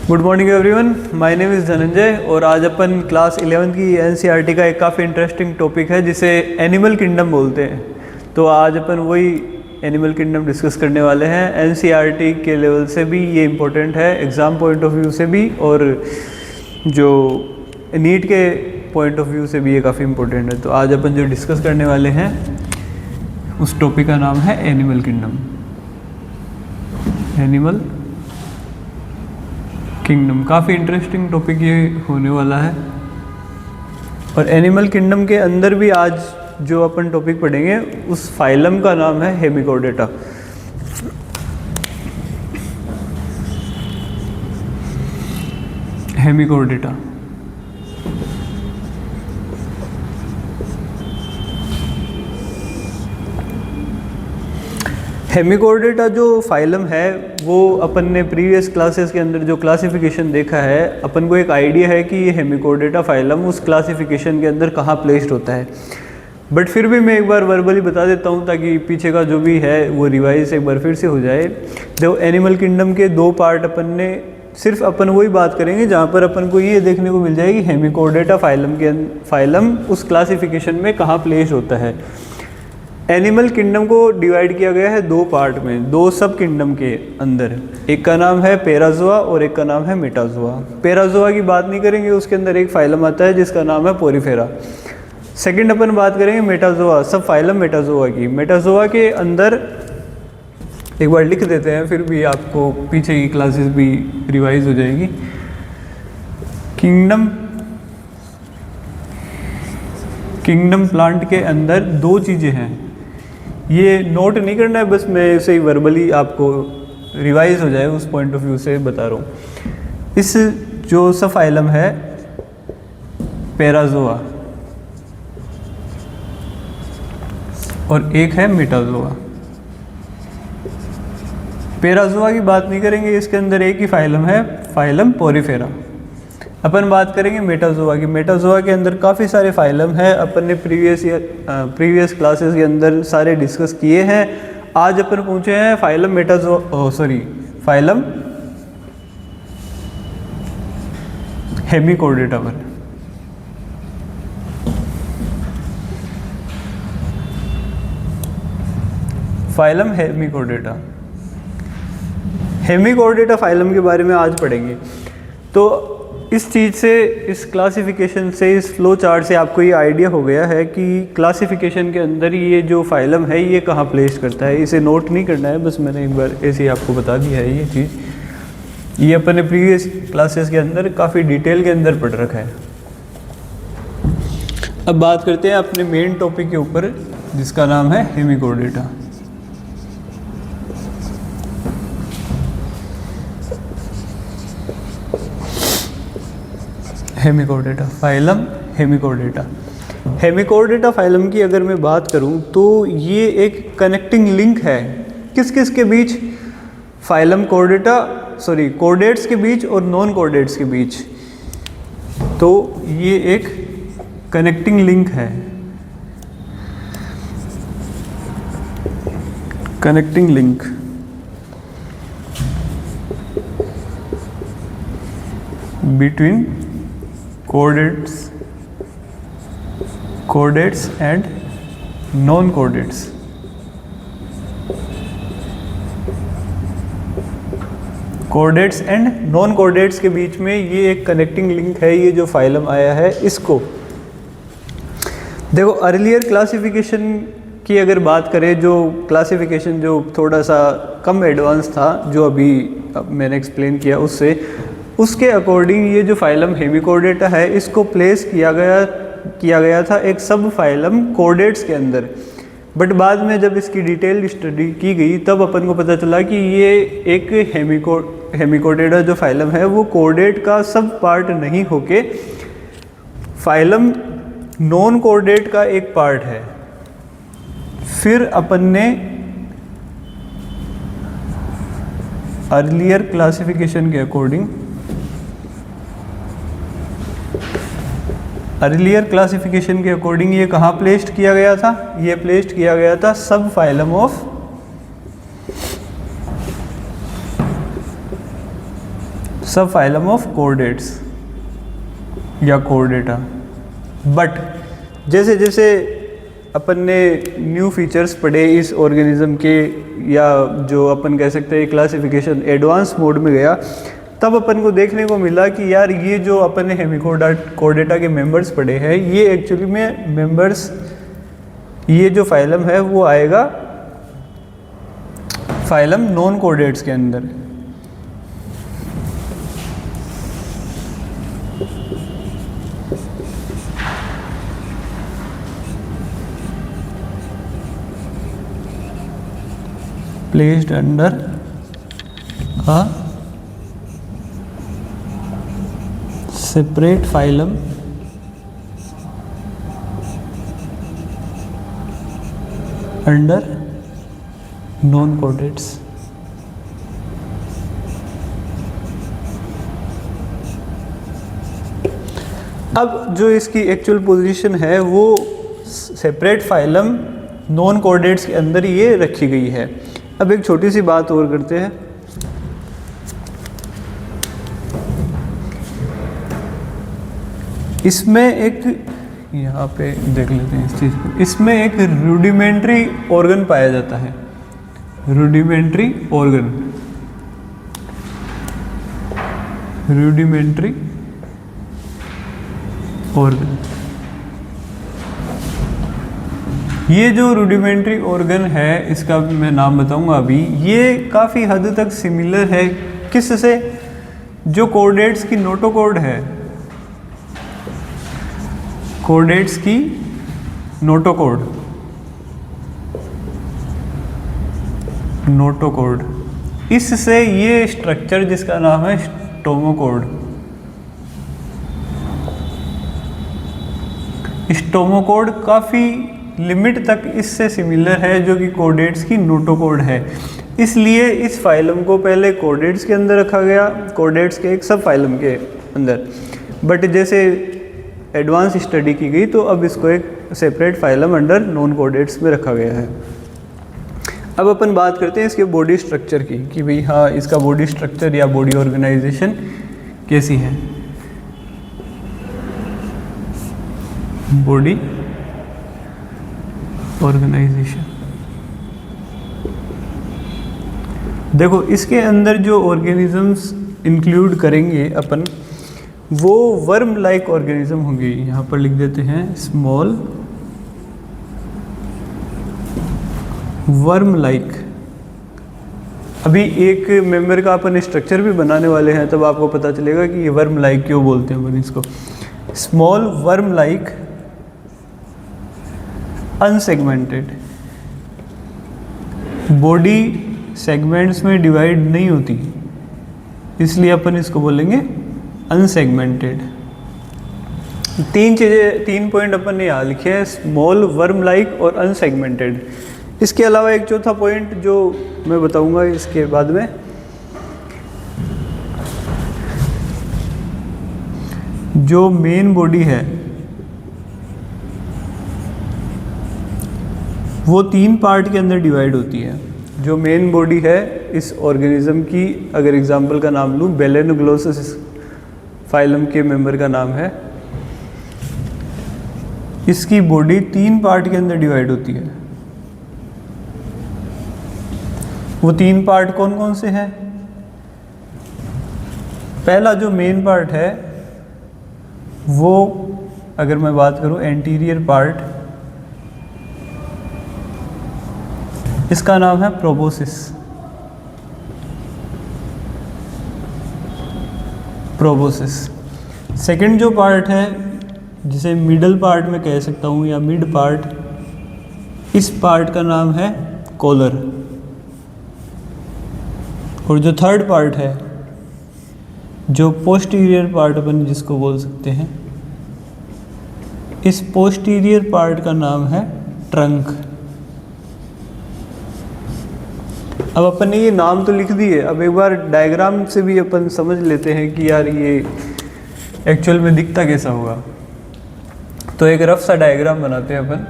Good morning everyone, my name is Dhananjay और आज अपन class 11 की एनसीईआरटी का एक काफ़ी इंटरेस्टिंग टॉपिक है जिसे एनिमल किंगडम बोलते हैं। तो आज अपन वही एनिमल किंगडम डिस्कस करने वाले हैं। एनसीईआरटी के लेवल से भी ये इम्पोर्टेंट है, एग्ज़ाम पॉइंट ऑफ व्यू से भी, और जो नीट के पॉइंट ऑफ व्यू से भी ये काफ़ी इम्पोर्टेंट है। तो आज अपन जो डिस्कस करने वाले हैं उस टॉपिक का नाम है एनिमल किंगडम। एनिमल किंगडम काफ़ी इंटरेस्टिंग टॉपिक ये होने वाला है। और एनिमल किंगडम के अंदर भी आज जो अपन टॉपिक पढ़ेंगे उस फाइलम का नाम है हेमिकोडेटा। हेमिकोडेटा हेमिकोडेटा जो फाइलम है वो अपन ने प्रीवियस क्लासेस के अंदर जो क्लासिफिकेशन देखा है, अपन को एक आइडिया है कि ये हेमिकोडेटा फाइलम उस क्लासिफिकेशन के अंदर कहाँ प्लेस्ड होता है। बट फिर भी मैं एक बार वर्बली बता देता हूँ ताकि पीछे का जो भी है वो रिवाइज एक बार फिर से हो जाए। जो एनिमल किंगडम के दो पार्ट अपन ने सिर्फ अपन वही बात करेंगे जहाँ पर अपन को ये देखने को मिल जाएगी हेमिकोडेटा फाइलम उस क्लासिफिकेशन में कहाँ प्लेस्ड होता है। एनिमल किंगडम को डिवाइड किया गया है दो पार्ट में, दो सब किंगडम के अंदर। एक का नाम है पैराज़ोआ और एक का नाम है मेटाज़ोआ। पैराज़ोआ की बात नहीं करेंगे, उसके अंदर एक फाइलम आता है जिसका नाम है पोरीफेरा। सेकंड अपन बात करेंगे मेटाज़ोआ, सब फाइलम मेटाज़ोआ की। मेटाज़ोआ के अंदर एक बार लिख देते हैं, फिर भी आपको पीछे की क्लासेस भी रिवाइज हो जाएगी। किंगडम प्लांट के अंदर दो चीज़ें हैं, ये नोट नहीं करना है, बस मैं ऐसे ही वर्बली आपको रिवाइज हो जाए उस पॉइंट ऑफ व्यू से बता रहा हूँ। इस जो सब फाइलम है पैराज़ोआ और एक है मेटाज़ोआ। पैराज़ोआ की बात नहीं करेंगे, इसके अंदर एक ही फाइलम है, फाइलम पोरीफेरा। अपन बात करेंगे मेटाज़ोआ की। मेटाज़ोआ के अंदर काफ़ी सारे फाइलम हैं, अपन ने प्रीवियस क्लासेस के अंदर सारे डिस्कस किए हैं। आज अपन पहुँचे हैं फाइलम फाइलम हेमिकोडेटा पर। फाइलम हेमिकोडेटा फाइलम के बारे में आज पढ़ेंगे। तो इस चीज़ से, इस क्लासिफिकेशन से, इस फ्लो चार्ट से आपको ये आइडिया हो गया है कि क्लासिफिकेशन के अंदर ये जो फाइलम है ये कहाँ प्लेस करता है। इसे नोट नहीं करना है, बस मैंने एक बार ऐसे ही आपको बता दिया है। ये चीज़ ये अपने प्रीवियस क्लासेस के अंदर काफ़ी डिटेल के अंदर पढ़ रखा है। अब बात करते हैं अपने मेन टॉपिक के ऊपर जिसका नाम है hemichordata. Hemichordata phylum hemichordata phylum की अगर मैं बात करूं तो ये एक कनेक्टिंग लिंक है किस किस के बीच, फाइलम कोडेट्स के बीच और नॉन कोडेट्स के बीच। तो ये एक कनेक्टिंग लिंक है, connecting link between कोडेट्स and non कोडेट्स। कोडेट्स and non कोडेट्स के बीच में ये एक कनेक्टिंग लिंक है। ये जो फाइलम आया है इसको देखो, अर्लियर क्लासिफिकेशन की अगर बात करें, जो क्लासिफिकेशन जो थोड़ा सा कम एडवांस था, जो अभी मैंने एक्सप्लेन किया उसके अकॉर्डिंग ये जो फाइलम हेमिकोडेटा है इसको प्लेस किया गया था एक सब फाइलम कोडेट्स के अंदर। बट बाद में जब इसकी डिटेल स्टडी की गई तब अपन को पता चला कि ये एक हेमिकोडेटा जो फाइलम है वो कोडेट का सब पार्ट नहीं होके फाइलम नॉन कोडेट का एक पार्ट है। फिर अपन ने अर्लियर क्लासिफिकेशन के अकॉर्डिंग अर्लियर क्लासिफिकेशन के अकॉर्डिंग ये कहाँ प्लेस्ड किया गया था? ये प्लेस्ड किया गया था सब फाइलम ऑफ सब फाइलम ऑफ कोऑर्डिनेट्स या कोऑर्डिनेटा। बट जैसे जैसे अपन ने न्यू फीचर्स पढ़े इस ऑर्गेनिज्म के, या जो अपन कह सकते हैं क्लासिफिकेशन एडवांस मोड में गया, तब अपन को देखने को मिला कि यार ये जो अपन ने हेमिकोर्डेटा के मेंबर्स पढ़े हैं, ये एक्चुअली में मेंबर्स, ये जो फाइलम है वो आएगा फाइलम नॉन कोऑर्डिनेट्स के अंदर। Placed under a separate phylum under non-coordinates। अब जो इसकी एक्चुअल पोजीशन है वो सेपरेट फाइलम नॉन कोऑर्डिनेट्स के अंदर ये रखी गई है। अब एक छोटी सी बात और करते हैं। इसमें एक, यहाँ पे देख लेते हैं इस चीज़ को, इसमें एक रूडिमेंट्री ऑर्गन पाया जाता है, रूडिमेंट्री ऑर्गन, रूडिमेंट्री ऑर्गन। ये जो रूडिमेंट्री ऑर्गन है, इसका मैं नाम बताऊंगा अभी, ये काफ़ी हद तक सिमिलर है किससे, जो कोऑर्डिनेट्स की नोटोकोड है, कोऑर्डिनेट्स की नोटोकोड, नोटोकोड, इससे ये स्ट्रक्चर जिसका नाम है स्टोमोकोड, स्टोमोकोड काफ़ी लिमिट तक इससे सिमिलर है, जो कि कोऑर्डिनेट्स की नोटोकोड है। इसलिए इस फाइलम को पहले कोऑर्डिनेट्स के अंदर रखा गया, कोऑर्डिनेट्स के एक सब फाइलम के अंदर, बट जैसे एडवांस स्टडी की गई तो अब इसको एक separate phylum under non coordinates में रखा गया है। अब अपन बात करते हैं इसके बॉडी स्ट्रक्चर की, कि भाई हाँ, इसका बॉडी स्ट्रक्चर या बॉडी ऑर्गेनाइजेशन कैसी है। बॉडी ऑर्गेनाइजेशन, देखो इसके अंदर जो ऑर्गेनिजम्स इंक्लूड करेंगे अपन, वो वर्म लाइक ऑर्गेनिज्म होंगे। यहाँ पर लिख देते हैं स्मॉल वर्म लाइक। अभी एक मेंबर का अपन स्ट्रक्चर भी बनाने वाले हैं, तब आपको पता चलेगा कि ये वर्म लाइक क्यों बोलते हैं अपन इसको। Small worm like unsegmented, body segments में डिवाइड नहीं होती, इसलिए अपन इसको बोलेंगे अनसेगमेंटेड। तीन चीज़ें, 3 पॉइंट अपन ने यहाँ लिखे हैं, स्मॉल वर्म लाइक और अनसेगमेंटेड। इसके अलावा एक चौथा पॉइंट जो मैं बताऊंगा इसके बाद में, जो मेन बॉडी है वो 3 पार्ट के अंदर डिवाइड होती है। जो मेन बॉडी है इस ऑर्गेनिज्म की, अगर एग्जांपल का नाम लूँ, बेलेनोग्लोसस फाइलम के मेंबर का नाम है, इसकी बॉडी 3 पार्ट के अंदर डिवाइड होती है। वो 3 पार्ट कौन कौन से हैं? पहला जो मेन पार्ट है वो, अगर मैं बात करूं एंटीरियर पार्ट, इसका नाम है प्रोबोसिस। प्रोबोसिस। सेकंड जो पार्ट है, जिसे मिडल पार्ट में कह सकता हूँ या मिड पार्ट, इस पार्ट का नाम है कॉलर। और जो थर्ड पार्ट है, जो पोस्टीरियर पार्ट अपन जिसको बोल सकते हैं, इस पोस्टीरियर पार्ट का नाम है ट्रंक। अब अपन ने ये नाम तो लिख दिए, अब एक बार डायग्राम से भी अपन समझ लेते हैं कि यार ये एक्चुअल में दिखता कैसा होगा। तो एक रफ सा डायग्राम बनाते हैं अपन।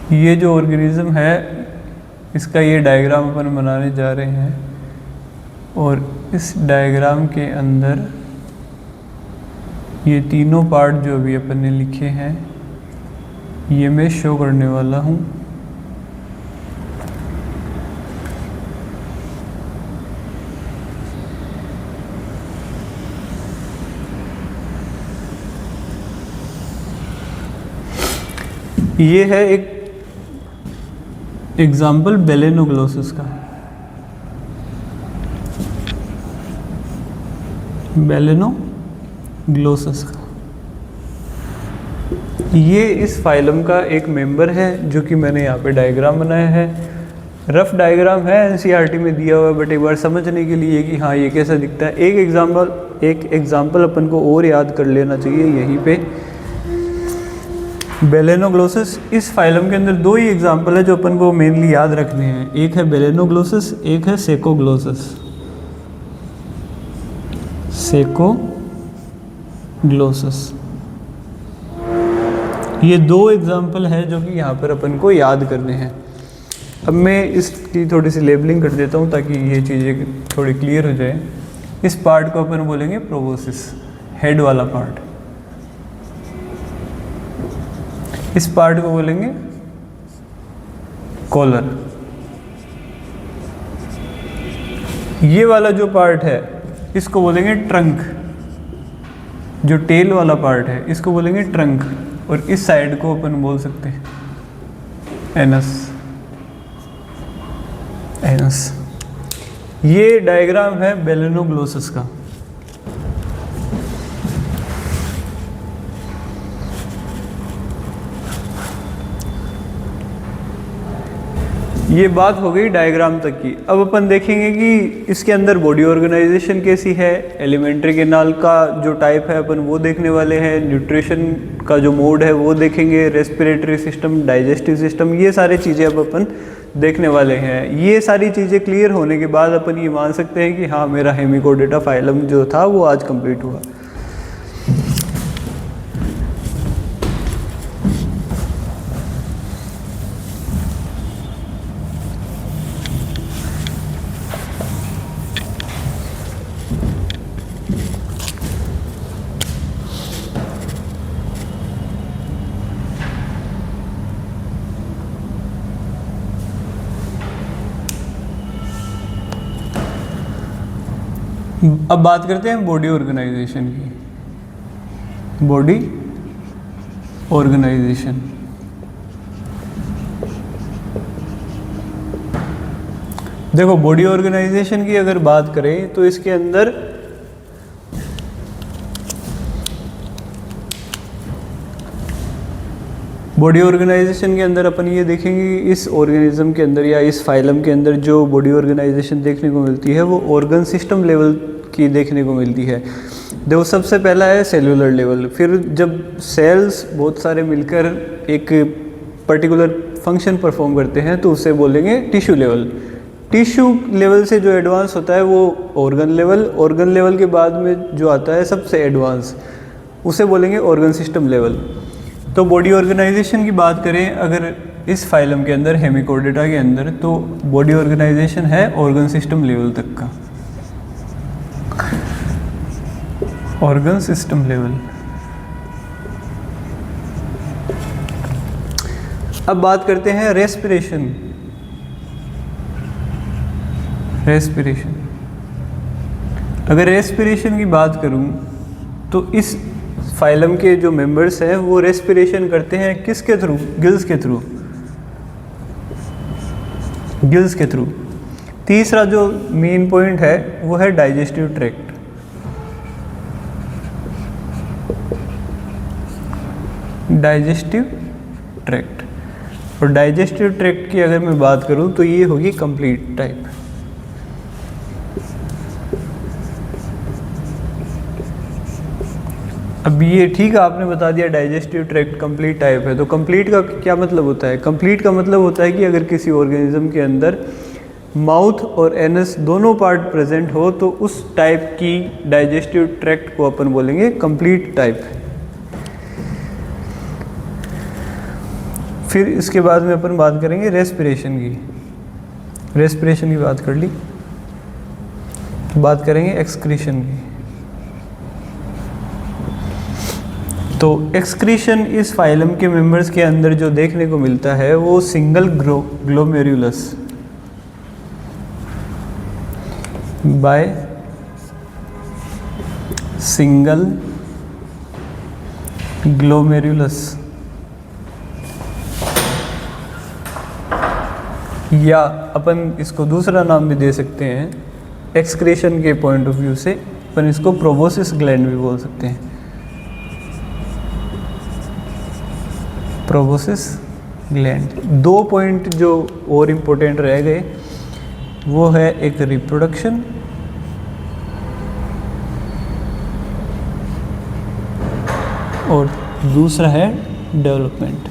ये जो ऑर्गेनिज्म है इसका ये डायग्राम अपन बनाने जा रहे हैं, और इस डायग्राम के अंदर ये तीनों पार्ट जो अभी अपन ने लिखे हैं ये मैं शो करने वाला हूँ। ये है एक एग्जाम्पल बेलेनोग्लोसिस का। बेलेनोग्लोसिस का ये इस फाइलम का एक मेंबर है जो कि मैंने यहाँ पे डायग्राम बनाया है। रफ डायग्राम है, एनसीईआरटी में दिया हुआ है, बट एक बार समझने के लिए कि हाँ ये कैसा दिखता है एक एग्जाम्पल अपन को और याद कर लेना चाहिए यहीं पे। बेलेनोग्लोसिस, इस फाइलम के अंदर दो ही एग्जाम्पल है जो अपन को मेनली याद रखने हैं, एक है बेलेनोग्लोसिस, एक है सेकोग्लोसिस। सेकोग्लोसिस, ये दो एग्जाम्पल है जो कि यहाँ पर अपन को याद करने हैं। अब मैं इसकी थोड़ी सी लेबलिंग कर देता हूँ ताकि ये चीज़ें थोड़ी क्लियर हो जाए। इस पार्ट को अपन बोलेंगे प्रोबोसिस, हेड वाला पार्ट। इस पार्ट को बोलेंगे कॉलर। ये वाला जो पार्ट है इसको बोलेंगे ट्रंक। जो टेल वाला पार्ट है इसको बोलेंगे ट्रंक, और इस साइड को अपन बोल सकते हैं एनस। एनस, ये डायग्राम है बेलेनोग्लोसिस का। ये बात हो गई डायग्राम तक की। अब अपन देखेंगे कि इसके अंदर बॉडी ऑर्गेनाइजेशन कैसी है, एलिमेंट्री कैनाल का जो टाइप है अपन वो देखने वाले हैं, न्यूट्रिशन का जो मोड है वो देखेंगे, रेस्पिरेटरी सिस्टम, डाइजेस्टिव सिस्टम, ये सारी चीज़ें अब अपन देखने वाले हैं। ये सारी चीज़ें क्लियर होने के बाद अपन ये मान सकते हैं कि हाँ मेरा हेमिकोडेटा फाइलम जो था वो आज कंप्लीट हुआ। अब बात करते हैं बॉडी ऑर्गेनाइजेशन की। बॉडी ऑर्गेनाइजेशन, देखो बॉडी ऑर्गेनाइजेशन की अगर बात करें तो इसके अंदर बॉडी ऑर्गेनाइजेशन के अंदर अपन ये देखेंगे कि इस ऑर्गेनिज्म के अंदर या इस फाइलम के अंदर जो बॉडी ऑर्गेनाइजेशन देखने को मिलती है वो ऑर्गन सिस्टम लेवल की देखने को मिलती है। देखो सबसे पहला है सेलुलर लेवल, फिर जब सेल्स बहुत सारे मिलकर एक पर्टिकुलर फंक्शन परफॉर्म करते हैं तो उसे बोलेंगे टिश्यू लेवल। टिश्यू लेवल से जो एडवांस होता है वो ऑर्गन लेवल। ऑर्गन लेवल के बाद में जो आता है सबसे एडवांस उसे बोलेंगे ऑर्गन सिस्टम लेवल। तो बॉडी ऑर्गेनाइजेशन की बात करें अगर इस फाइलम के अंदर हेमिकोडेटा के अंदर, तो बॉडी ऑर्गेनाइजेशन है ऑर्गन सिस्टम लेवल तक का, ऑर्गन सिस्टम लेवल। अब बात करते हैं रेस्पिरेशन। रेस्पिरेशन, अगर रेस्पिरेशन की बात करूं तो इस फाइलम के जो मेंबर्स हैं वो रेस्पिरेशन करते हैं किसके थ्रू? गिल्स के थ्रू। गिल्स के थ्रू। तीसरा जो मेन पॉइंट है वो है डाइजेस्टिव ट्रैक्ट। डाइजेस्टिव ट्रैक्ट, और डाइजेस्टिव ट्रैक्ट की अगर मैं बात करूं तो ये होगी कंप्लीट टाइप। अब ये ठीक है आपने बता दिया डाइजेस्टिव ट्रैक्ट कंप्लीट टाइप है, तो कंप्लीट का क्या मतलब होता है? कंप्लीट का मतलब होता है कि अगर किसी ऑर्गेनिज्म के अंदर माउथ और एनस दोनों पार्ट प्रेजेंट हो तो उस टाइप की डाइजेस्टिव ट्रैक्ट को अपन बोलेंगे कंप्लीट टाइप। फिर इसके बाद में अपन बात करेंगे रेस्पिरेशन की। रेस्पिरेशन की बात कर ली, बात करेंगे एक्सक्रीशन की। तो एक्सक्रीशन इस फाइलम के मेंबर्स के अंदर जो देखने को मिलता है वो single glomerulus by single glomerulus, या अपन इसको दूसरा नाम भी दे सकते हैं एक्सक्रीशन के पॉइंट ऑफ व्यू से, अपन इसको प्रोबोसिस ग्लैंड भी बोल सकते हैं। Proboscis gland. दो पॉइंट जो और इम्पोर्टेंट रह गए वो है एक रिप्रोडक्शन और दूसरा है डेवलपमेंट।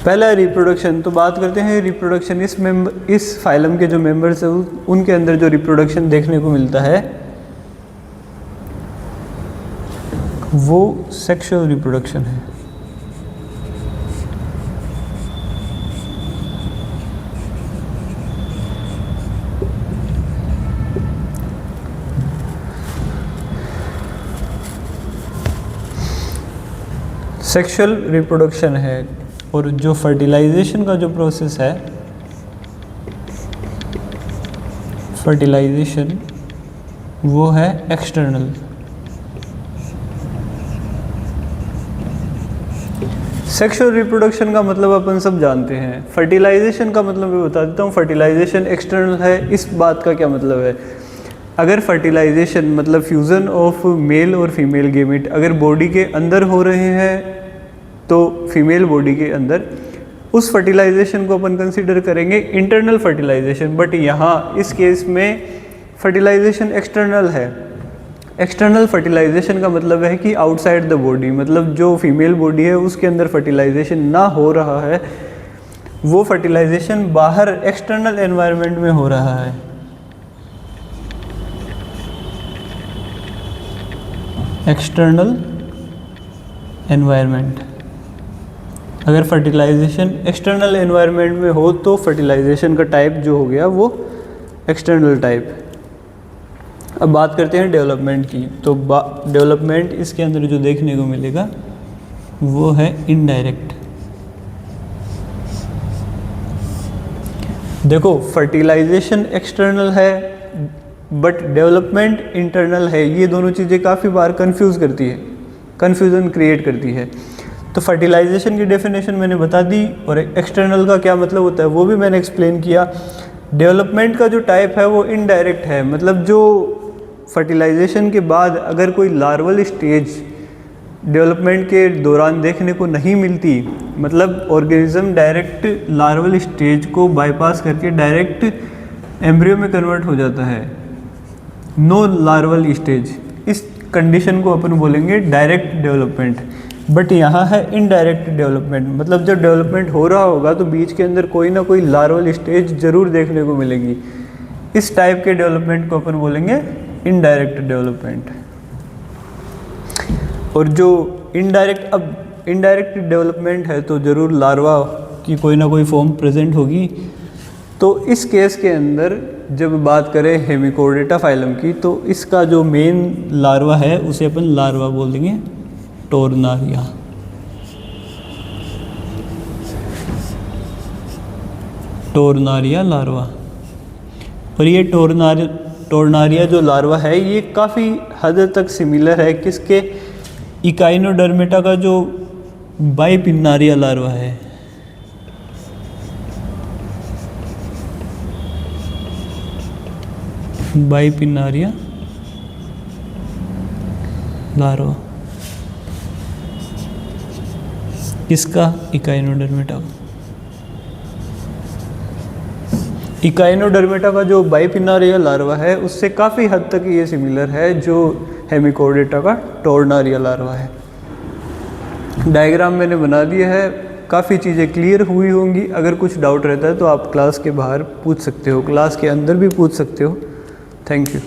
पहला है रिप्रोडक्शन। तो बात करते हैं रिप्रोडक्शन। इस फाइलम के जो मेंबर्स हैं उनके अंदर जो रिप्रोडक्शन देखने को मिलता है वो सेक्सुअल रिप्रोडक्शन है। सेक्सुअल रिप्रोडक्शन है। और जो फर्टिलाइजेशन का जो प्रोसेस है, फर्टिलाइजेशन वो है एक्सटर्नल। सेक्सुअल रिप्रोडक्शन का मतलब अपन सब जानते हैं। फर्टिलाइजेशन का मतलब मैं बता देता हूँ। फर्टिलाइजेशन एक्सटर्नल है। इस बात का क्या मतलब है? अगर फर्टिलाइजेशन मतलब फ्यूज़न ऑफ मेल और फीमेल गेमेट अगर बॉडी के अंदर हो रहे हैं तो फीमेल बॉडी के अंदर, उस फर्टिलाइजेशन को अपन कंसीडर करेंगे इंटरनल फर्टिलाइजेशन। बट यहाँ इस केस में फर्टिलाइजेशन एक्सटर्नल है। एक्सटर्नल फर्टिलाइजेशन का मतलब है कि आउटसाइड द बॉडी, मतलब जो फीमेल बॉडी है उसके अंदर फर्टिलाइजेशन ना हो रहा है, वो फर्टिलाइजेशन बाहर एक्सटर्नल एनवायरनमेंट में हो रहा है। External environment. अगर फर्टिलाइजेशन एक्सटर्नल एनवायरनमेंट में हो तो फर्टिलाइजेशन का टाइप जो हो गया वो एक्सटर्नल टाइप। अब बात करते हैं डेवलपमेंट की। तो डेवलपमेंट इसके अंदर जो देखने को मिलेगा वो है इनडायरेक्ट। देखो फर्टिलाइजेशन एक्सटर्नल है बट डेवलपमेंट इंटरनल है। ये दोनों चीज़ें काफ़ी बार कंफ्यूज करती है, कन्फ्यूज़न क्रिएट करती है। तो फर्टिलाइजेशन की डेफिनेशन मैंने बता दी और एक्सटर्नल का क्या मतलब होता है वो भी मैंने एक्सप्लेन किया। डेवलपमेंट का जो टाइप है वो इनडायरेक्ट है, मतलब जो फर्टिलाइजेशन के बाद अगर कोई लार्वल स्टेज डेवलपमेंट के दौरान देखने को नहीं मिलती, मतलब ऑर्गेनिज्म डायरेक्ट लार्वल स्टेज को बाईपास करके डायरेक्ट एम्ब्रियो में कन्वर्ट हो जाता है, नो लार्वल स्टेज। इस कंडीशन को अपन बोलेंगे डायरेक्ट डेवलपमेंट। बट यहाँ है इनडायरेक्ट डेवलपमेंट, मतलब जब डेवलपमेंट हो रहा होगा तो बीच के अंदर कोई ना कोई लार्वल स्टेज जरूर देखने को मिलेगी। इस टाइप के डेवलपमेंट को अपन बोलेंगे इनडायरेक्ट डेवलपमेंट। और जो इनडायरेक्ट डेवलपमेंट है तो ज़रूर लार्वा की कोई ना कोई फॉर्म प्रेजेंट होगी। तो इस केस के अंदर जब बात करें हेमिकोर्डेटा फाइलम की तो इसका जो मेन लार्वा है उसे अपन लार्वा बोल देंगे, टोर्नारिया। टोर्नारिया लार्वा। और ये टोर्नारिया जो लार्वा है ये काफ़ी हद तक सिमिलर है किसके, इकाइनोडर्मेटा का जो बाइपिन्नारिया लार्वा है। बाइपिन्नारिया लार्वा किसका, इकाइनोडर्मेटा। इकाइनोडर्मेटा का जो बाइपिन्नारिया लार्वा है उससे काफ़ी हद तक ये सिमिलर है जो हेमिकोर्डेटा का टोर्नारिया लार्वा है। डायग्राम मैंने बना दिया है, काफ़ी चीज़ें क्लियर हुई होंगी। अगर कुछ डाउट रहता है तो आप क्लास के बाहर पूछ सकते हो, क्लास के अंदर भी पूछ सकते हो। Thank you.